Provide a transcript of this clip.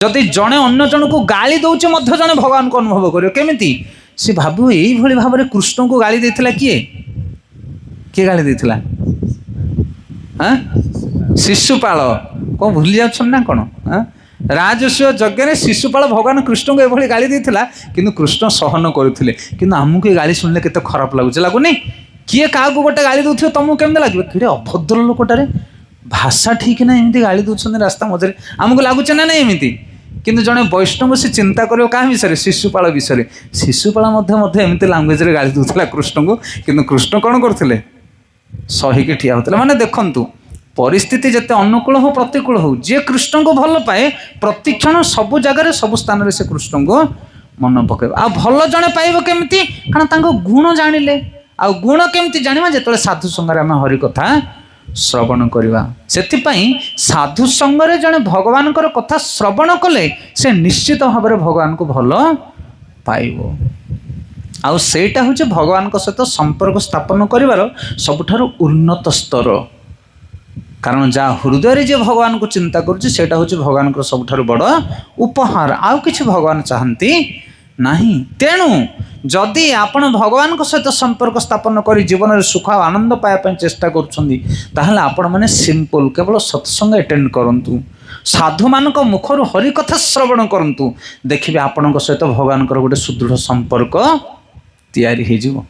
जदि जड़े अन्य जन को गाली दौचे जड़े भगवान को अनुभव कर केमी सी भाव यही भाव में कृष्ण को गाली देथिला किए किए गाली देथिला हाँ शिशुपाल कौन भूली जाउछन ना कौन हाँ राजस्व यज्ञ शिशुपाल भगवान कृष्ण को यह गाली देथिला किंतु कृष्ण सहन करथिले किंतु हमको ये गाली सुनले केते खराब लागुछ लागुनी किए क्या गोटे गाली दउथियो तुमको केमते लागिबो किडे अभद्र लोकटारे भाषा ठीक ना एमती गाली दउछन रास्ता मझे आमको लगुच ना नहीं एमती किंतु जड़े वैष्णव से चिंता करियो क्या विषय शिशुपाल विषय शिशुपाल एमती लांगुएज रे गाली दउथिला कृष्ण को किंतु कृष्ण कौन करथिले सहीकी ठिया होता माने देखंतु परिस्थिति जिते अनुकूल हो प्रतिकूल हो जे कृष्ण को भल पाए प्रतिक्षण सबु जगार सब स्थान से कृष्ण को मन पकेब आ भल जड़े पाइब केमती कारण गुण जानिले आ गुण केमती जानिबा जेतले साधु संगरे आम हरि कथा श्रवण करवा से साधु संगरे जड़े भगवान कथा श्रवण कले से निश्चित भाव में भगवान को भल पाइब आउ सेटा हूँ भगवान सहित संपर्क स्थापन करिवार सबुठारु उन्नत स्तर कारण जहाँ हृदय जे भगवान को चिंता करुँचा हूँ भगवान सबुठारु बड़ उपहार आउ किछि भगवान चाहती नहीं तेणु जदि आपण भगवान सहित संपर्क स्थापन कर जीवन में सुख और आनंद पाइबा चेष्टा कर सिंपल केवल सत्संग अटेंड करंतु साधु मान मुखर हरिकथा श्रवण करंतु देखिए आपण सहित भगवान गोटे सुदृढ़ संपर्क तैयारी हो।